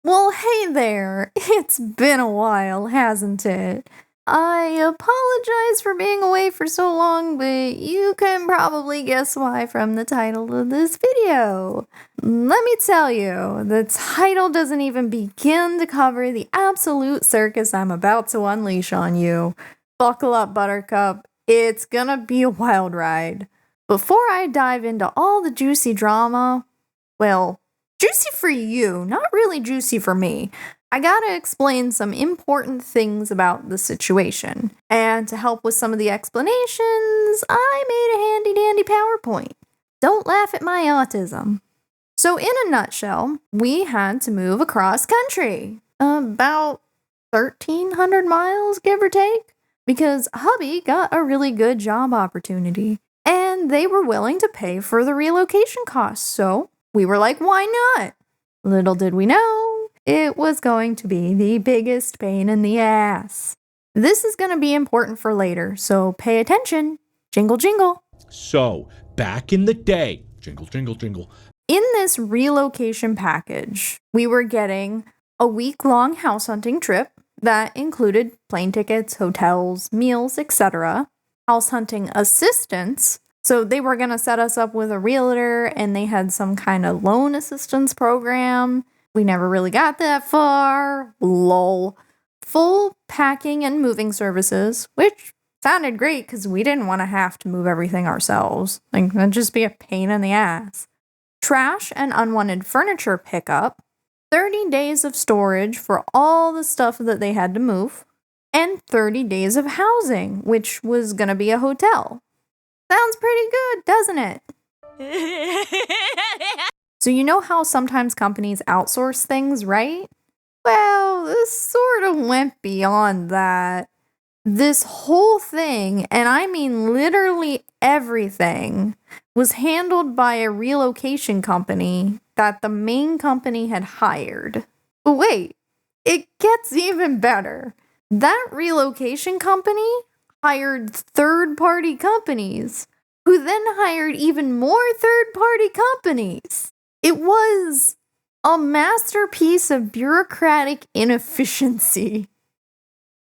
Well, hey there. It's been a while, hasn't it? I apologize for being away for so long, but you can probably guess why from the title of this video. Let me tell you, the title doesn't even begin to cover the absolute circus I'm about to unleash on you. Buckle up, Buttercup. It's gonna be a wild ride. Before I dive into all the juicy drama, well, juicy for you, not really juicy for me. I gotta explain some important things about the situation. And to help with some of the explanations, I made a handy dandy PowerPoint. Don't laugh at my autism. So, in a nutshell, we had to move across country, about 1,300 miles, give or take, because hubby got a really good job opportunity. And they were willing to pay for the relocation costs, so we were like, why not? Little did we know, it was going to be the biggest pain in the ass. This is going to be important for later, so pay attention. Jingle, jingle. So, back in the day, jingle, jingle, jingle. In this relocation package, we were getting a week-long house hunting trip that included plane tickets, hotels, meals, etc., house hunting assistance. So they were going to set us up with a realtor, and they had some kind of loan assistance program. We never really got that far. Lol. Full packing and moving services, which sounded great because we didn't want to have to move everything ourselves. Like, that'd just be a pain in the ass. Trash and unwanted furniture pickup. 30 days of storage for all the stuff that they had to move. And 30 days of housing, which was going to be a hotel. Sounds pretty good, doesn't it? So you know how sometimes companies outsource things, right? Well, this sort of went beyond that. This whole thing, and I mean literally everything, was handled by a relocation company that the main company had hired. But wait, it gets even better. That relocation company hired third-party companies, who then hired even more third-party companies. It was a masterpiece of bureaucratic inefficiency.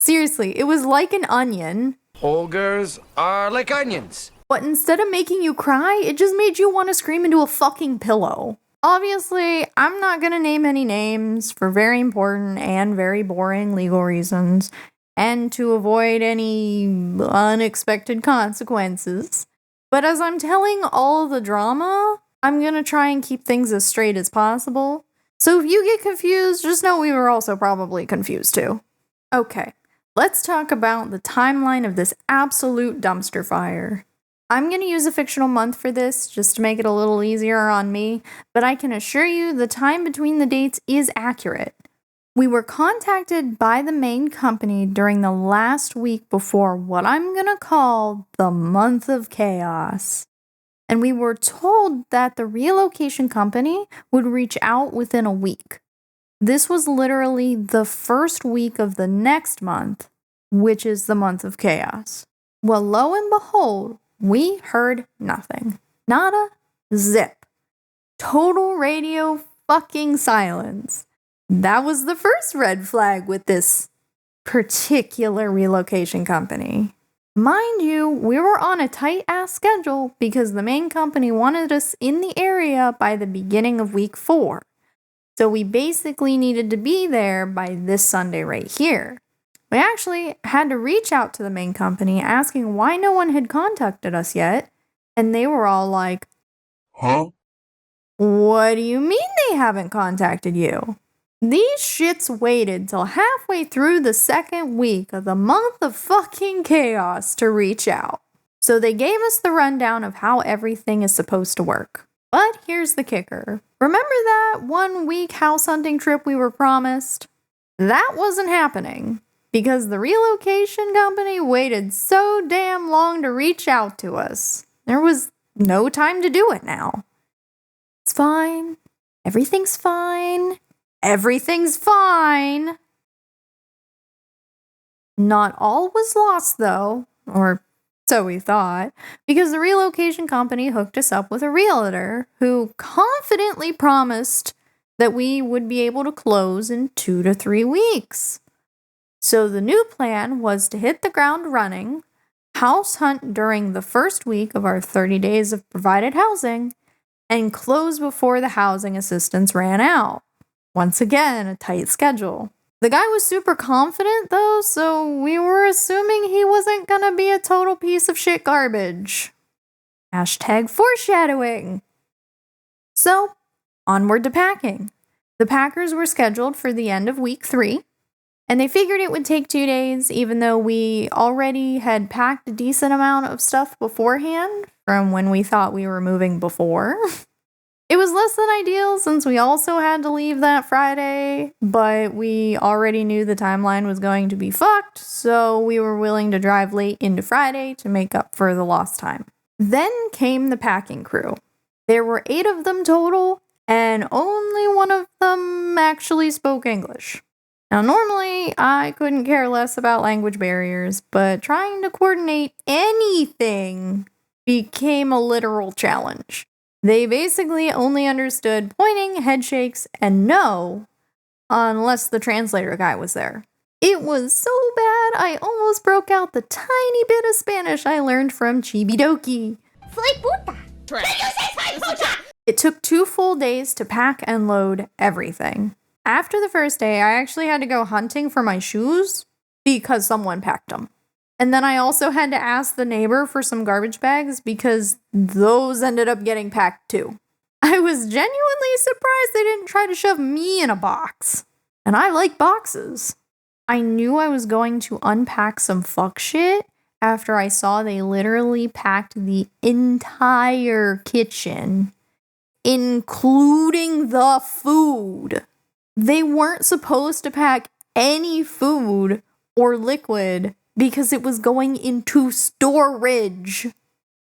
Seriously, it was like an onion. Ogres are like onions. But instead of making you cry, it just made you want to scream into a fucking pillow. Obviously, I'm not going to name any names for very important and very boring legal reasons, and to avoid any unexpected consequences. But as I'm telling all the drama, I'm going to try and keep things as straight as possible. So if you get confused, just know we were also probably confused too. Okay, let's talk about the timeline of this absolute dumpster fire. I'm going to use a fictional month for this, just to make it a little easier on me, but I can assure you the time between the dates is accurate. We were contacted by the main company during the last week before what I'm going to call the month of chaos. And we were told that the relocation company would reach out within a week. This was literally the first week of the next month, which is the month of chaos. Well, lo and behold, we heard nothing. Nada, zip. Total radio fucking silence. That was the first red flag with this particular relocation company. Mind you, we were on a tight-ass schedule because the main company wanted us in the area by the beginning of week 4. So we basically needed to be there by this Sunday right here. We actually had to reach out to the main company asking why no one had contacted us yet, and they were all like, Huh? What do you mean they haven't contacted you? These shits waited till halfway through the second week of the month of fucking chaos to reach out. So they gave us the rundown of how everything is supposed to work. But here's the kicker. Remember that 1 week house hunting trip we were promised? That wasn't happening because the relocation company waited so damn long to reach out to us. There was no time to do it now. It's fine. Everything's fine. Everything's fine. Not all was lost, though, or so we thought, because the relocation company hooked us up with a realtor who confidently promised that we would be able to close in 2 to 3 weeks. So the new plan was to hit the ground running, house hunt during the first week of our 30 days of provided housing, and close before the housing assistance ran out. Once again, a tight schedule. The guy was super confident though, so we were assuming he wasn't gonna be a total piece of shit garbage. Hashtag foreshadowing. So, onward to packing. The packers were scheduled for the end of week 3, and they figured it would take 2 days, even though we already had packed a decent amount of stuff beforehand from when we thought we were moving before. It was less than ideal since we also had to leave that Friday, but we already knew the timeline was going to be fucked, so we were willing to drive late into Friday to make up for the lost time. Then came the packing crew. There were 8 of them total, and only one of them actually spoke English. Now, normally, I couldn't care less about language barriers, but trying to coordinate anything became a literal challenge. They basically only understood pointing, head shakes, and no, unless the translator guy was there. It was so bad, I almost broke out the tiny bit of Spanish I learned from Chibidoki. Soy puta. Did you say soy puta? It took 2 full days to pack and load everything. After the first day, I actually had to go hunting for my shoes because someone packed them. And then I also had to ask the neighbor for some garbage bags because those ended up getting packed too. I was genuinely surprised they didn't try to shove me in a box. And I like boxes. I knew I was going to unpack some fuck shit after I saw they literally packed the entire kitchen, including the food. They weren't supposed to pack any food or liquid because it was going into storage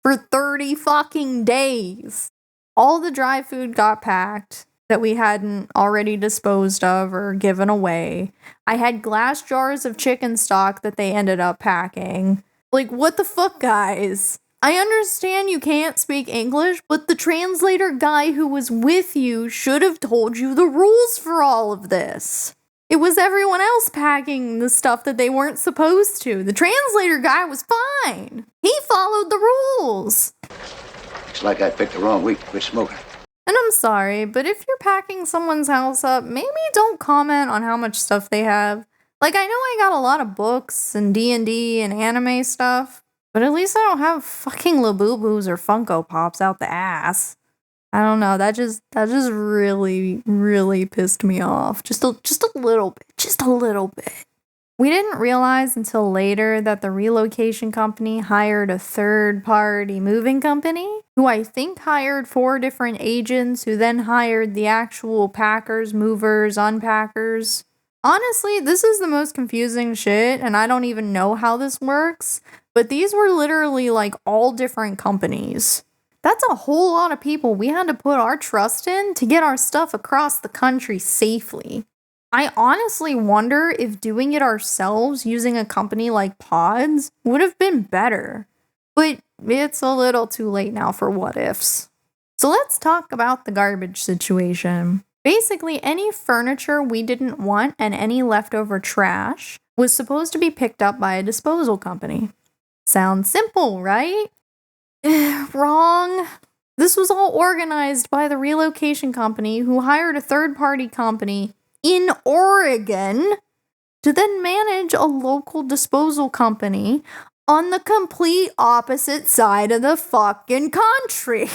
for 30 fucking days. All the dry food got packed that we hadn't already disposed of or given away. I had glass jars of chicken stock that they ended up packing. Like, what the fuck, guys? I understand you can't speak English, but the translator guy who was with you should have told you the rules for all of this. It was everyone else packing the stuff that they weren't supposed to. The translator guy was fine. He followed the rules. Looks like I picked the wrong week to quit smoking. And I'm sorry, but if you're packing someone's house up, maybe don't comment on how much stuff they have. Like, I know I got a lot of books and D&D and anime stuff, but at least I don't have fucking Labubu's or Funko Pops out the ass. I don't know, that just really, really pissed me off. Just a little bit. We didn't realize until later that the relocation company hired a third-party moving company, who I think hired 4 different agents who then hired the actual packers, movers, unpackers. Honestly, this is the most confusing shit, and I don't even know how this works, but these were literally like all different companies. That's a whole lot of people we had to put our trust in to get our stuff across the country safely. I honestly wonder if doing it ourselves using a company like Pods would have been better. But it's a little too late now for what ifs. So let's talk about the garbage situation. Basically, any furniture we didn't want and any leftover trash was supposed to be picked up by a disposal company. Sounds simple, right? Wrong. This was all organized by the relocation company who hired a third-party company in Oregon to then manage a local disposal company on the complete opposite side of the fucking country.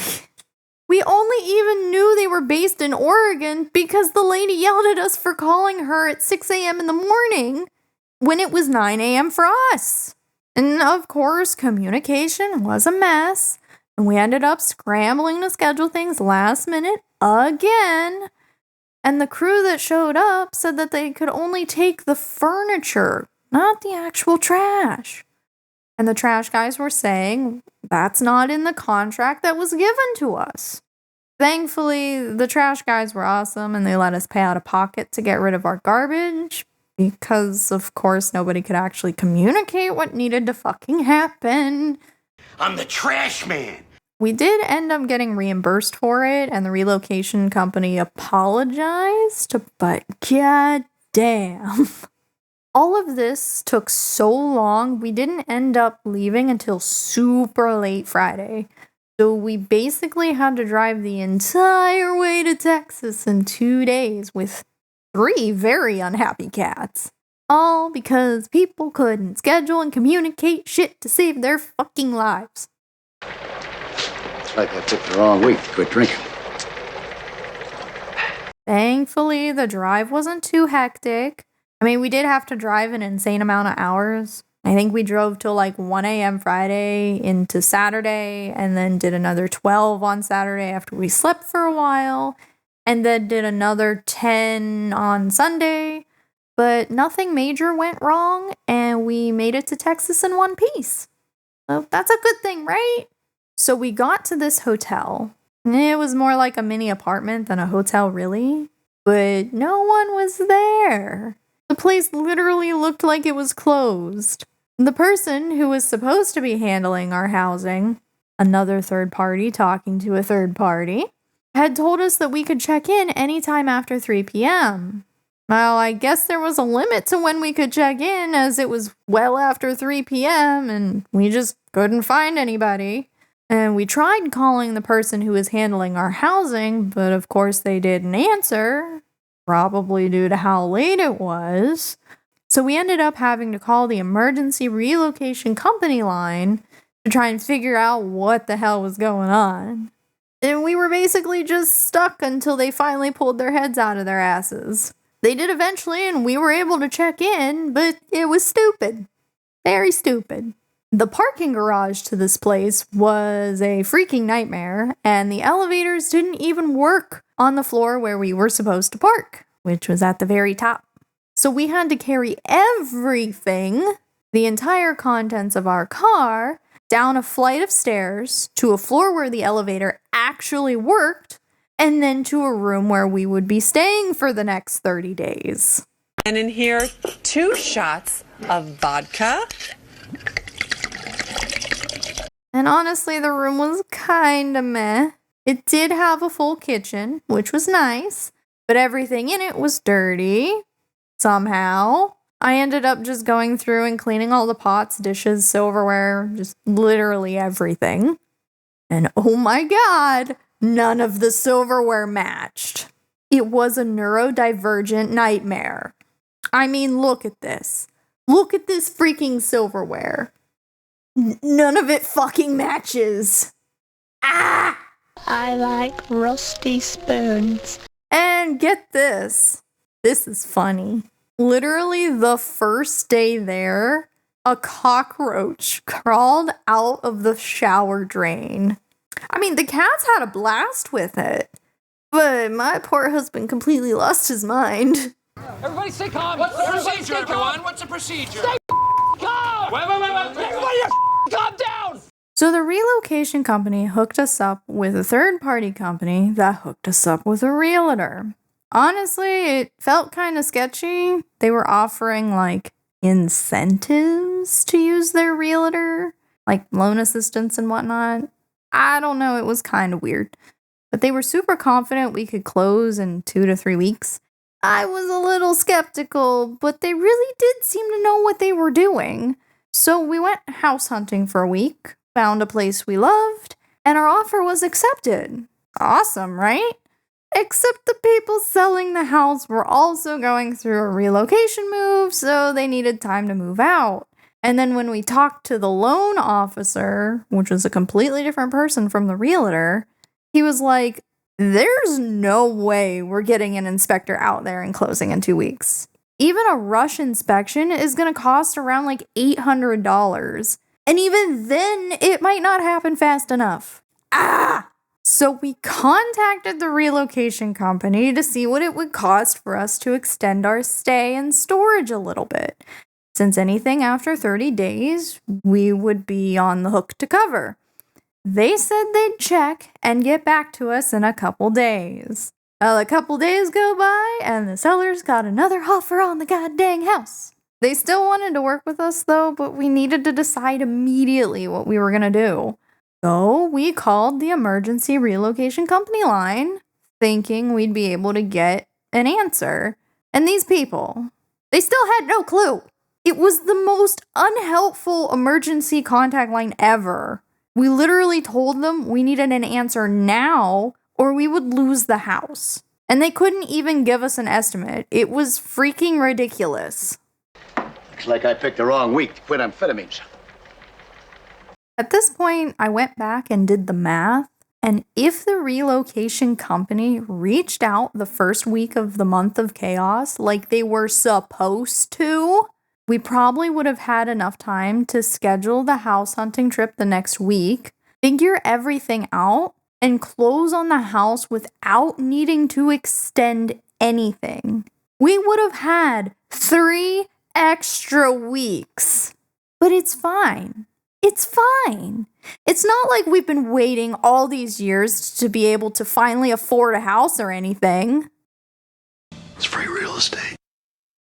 We only even knew they were based in Oregon because the lady yelled at us for calling her at 6 a.m. in the morning when it was 9 a.m. for us. And of course, communication was a mess, and we ended up scrambling to schedule things last minute again. And the crew that showed up said that they could only take the furniture, not the actual trash. And the trash guys were saying that's not in the contract that was given to us. Thankfully, the trash guys were awesome and they let us pay out of pocket to get rid of our garbage because, of course, nobody could actually communicate what needed to fucking happen. I'm the trash man. We did end up getting reimbursed for it, and the relocation company apologized, but god damn. All of this took so long, we didn't end up leaving until super late Friday. So we basically had to drive the entire way to Texas in 2 days with 3 very unhappy cats. All because people couldn't schedule and communicate shit to save their fucking lives. It's like I picked the wrong week to quit drinking. Thankfully, the drive wasn't too hectic. I mean, we did have to drive an insane amount of hours. I think we drove till like 1 a.m. Friday into Saturday, and then did another 12 on Saturday after we slept for a while, and then did another 10 on Sunday. But nothing major went wrong, and we made it to Texas in one piece. So that's a good thing, right? So we got to this hotel. It was more like a mini apartment than a hotel, really. But no one was there. The place literally looked like it was closed. The person who was supposed to be handling our housing, another third party talking to a third party, had told us that we could check in anytime after 3 p.m. Well, I guess there was a limit to when we could check in, as it was well after 3 p.m. and we just couldn't find anybody. And we tried calling the person who was handling our housing, but of course they didn't answer, probably due to how late it was. So we ended up having to call the emergency relocation company line to try and figure out what the hell was going on. And we were basically just stuck until they finally pulled their heads out of their asses. They did eventually, and we were able to check in, but it was stupid. Very stupid. The parking garage to this place was a freaking nightmare, and the elevators didn't even work on the floor where we were supposed to park, which was at the very top. So we had to carry everything, the entire contents of our car, down a flight of stairs to a floor where the elevator actually worked, and then to a room where we would be staying for the next 30 days. And in here, 2 shots of vodka. And honestly, the room was kinda meh. It did have a full kitchen, which was nice, but everything in it was dirty. Somehow. I ended up just going through and cleaning all the pots, dishes, silverware, just literally everything. And oh my god, none of the silverware matched. It was a neurodivergent nightmare. I mean, look at this. Look at this freaking silverware. None of it fucking matches. Ah! I like rusty spoons. And get this. This is funny. Literally the first day there, a cockroach crawled out of the shower drain. I mean, the cats had a blast with it, but my poor husband completely lost his mind. Everybody stay calm. What's the procedure, everyone? What's the procedure? Stay calm! Wait. Everybody calm down! So the relocation company hooked us up with a third-party company that hooked us up with a realtor. Honestly, it felt kind of sketchy. They were offering, like, incentives to use their realtor, like loan assistance and whatnot. I don't know, it was kind of weird. But they were super confident we could close in 2 to 3 weeks. I was a little skeptical, but they really did seem to know what they were doing. So we went house hunting for a week, found a place we loved, and our offer was accepted. Awesome, right? Except the people selling the house were also going through a relocation move, so they needed time to move out. And then when we talked to the loan officer, which was a completely different person from the realtor, he was like, there's no way we're getting an inspector out there and closing in 2 weeks. Even a rush inspection is going to cost around like $800. And even then, it might not happen fast enough. So we contacted the relocation company to see what it would cost for us to extend our stay and storage a little bit. Since anything after 30 days, we would be on the hook to cover. They said they'd check and get back to us in a couple days. Well, a couple days go by, and the sellers got another offer on the goddamn house. They still wanted to work with us, though, but we needed to decide immediately what we were going to do. So we called the emergency relocation company line, thinking we'd be able to get an answer. And these people, they still had no clue. It was the most unhelpful emergency contact line ever. We literally told them we needed an answer now or we would lose the house. And they couldn't even give us an estimate. It was freaking ridiculous. Looks like I picked the wrong week to quit amphetamines. At this point, I went back and did the math. And if the relocation company reached out the first week of the month of chaos like they were supposed to, we probably would have had enough time to schedule the house hunting trip the next week, figure everything out, and close on the house without needing to extend anything. We would have had 3 extra weeks. But it's fine. It's fine. It's not like we've been waiting all these years to be able to finally afford a house or anything. It's free real estate.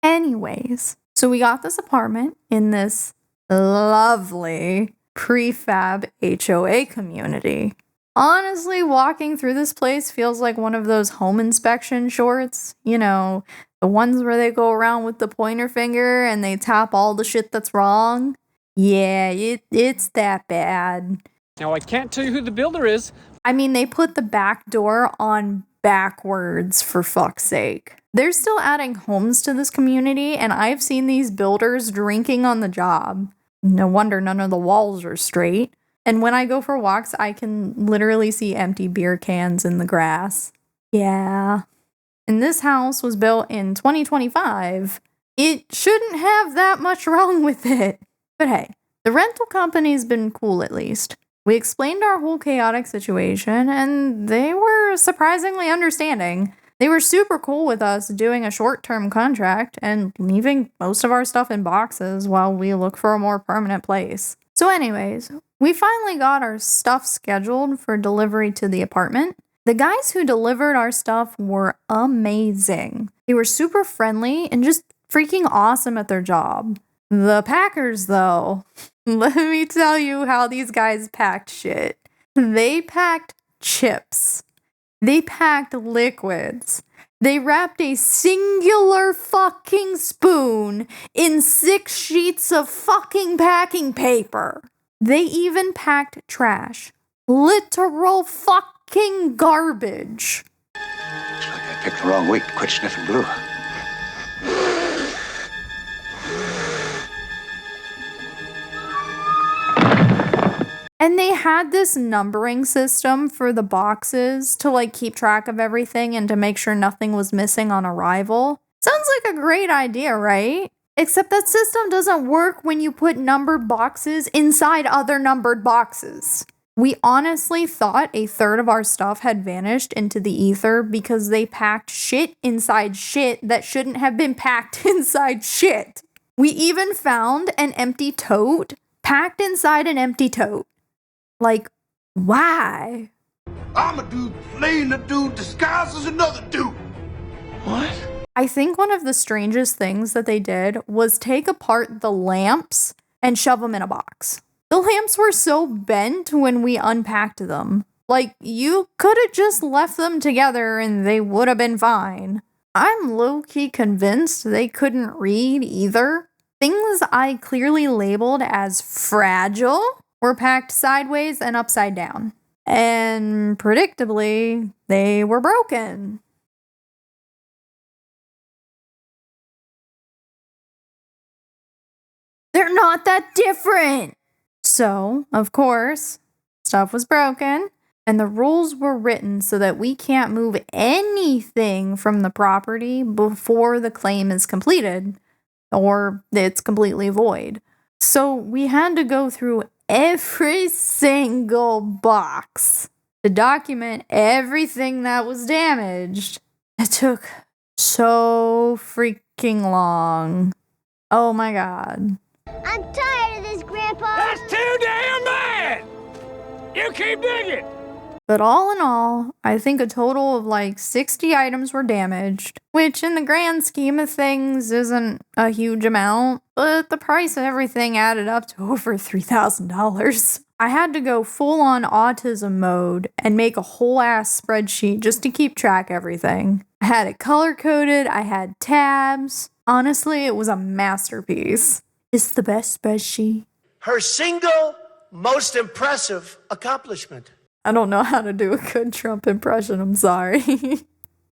Anyways, so we got this apartment in this lovely prefab HOA community. Honestly, walking through this place feels like one of those home inspection shorts. You know, the ones where they go around with the pointer finger and they tap all the shit that's wrong. Yeah, it's that bad. Now, I can't tell you who the builder is. I mean, they put the back door on backwards, for fuck's sake. They're still adding homes to this community, and I've seen these builders drinking on the job. No wonder none of the walls are straight. And when I go for walks, I can literally see empty beer cans in the grass. Yeah. And this house was built in 2025. It shouldn't have that much wrong with it. But hey, the rental company's been cool at least. We explained our whole chaotic situation, and they were surprisingly understanding. They were super cool with us doing a short-term contract and leaving most of our stuff in boxes while we look for a more permanent place. So anyways, we finally got our stuff scheduled for delivery to the apartment. The guys who delivered our stuff were amazing. They were super friendly and just freaking awesome at their job. The packers, though, let me tell you how these guys packed shit. They packed chips. They packed liquids. They wrapped a singular fucking spoon in 6 sheets of fucking packing paper. They even packed trash. Literal fucking garbage. Looks like I picked the wrong week to quit sniffing glue. And they had this numbering system for the boxes to like keep track of everything and to make sure nothing was missing on arrival. Sounds like a great idea, right? Except that system doesn't work when you put numbered boxes inside other numbered boxes. We honestly thought a third of our stuff had vanished into the ether because they packed shit inside shit that shouldn't have been packed inside shit. We even found an empty tote packed inside an empty tote. Like, why? I'm a dude playing a dude disguised as another dude. What? I think one of the strangest things that they did was take apart the lamps and shove them in a box. The lamps were so bent when we unpacked them. Like, you could have just left them together and they would have been fine. I'm low-key convinced they couldn't read either. Things I clearly labeled as fragile were packed sideways and upside down. And predictably, they were broken. They're not that different. So, of course, stuff was broken, and the rules were written so that we can't move anything from the property before the claim is completed, or it's completely void. So we had to go through every single box to document everything that was damaged. It took so freaking long. Oh my god. I'm tired of this, Grandpa. That's too damn bad! You keep digging! But all in all, I think a total of like 60 items were damaged, which in the grand scheme of things isn't a huge amount, but the price of everything added up to over $3,000. I had to go full on autism mode and make a whole ass spreadsheet just to keep track of everything. I had it color coded, I had tabs. Honestly, it was a masterpiece. It's the best spreadsheet. Her single most impressive accomplishment. I don't know how to do a good Trump impression, I'm sorry.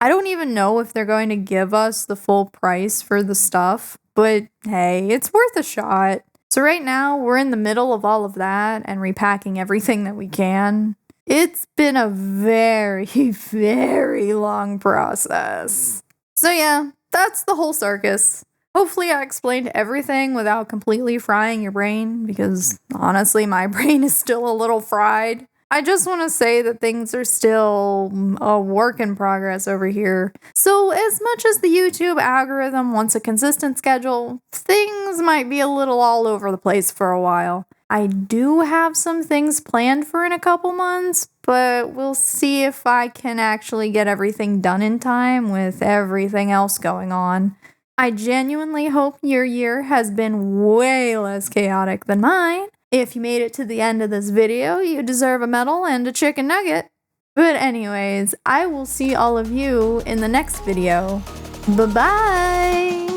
I don't even know if they're going to give us the full price for the stuff, but hey, it's worth a shot. So right now, we're in the middle of all of that and repacking everything that we can. It's been a very, very long process. So yeah, that's the whole circus. Hopefully I explained everything without completely frying your brain, because honestly, my brain is still a little fried. I just want to say that things are still a work in progress over here. So as much as the YouTube algorithm wants a consistent schedule, things might be a little all over the place for a while. I do have some things planned for in a couple months, but we'll see if I can actually get everything done in time with everything else going on. I genuinely hope your year has been way less chaotic than mine. If you made it to the end of this video, you deserve a medal and a chicken nugget. But anyways, I will see all of you in the next video. Bye-bye!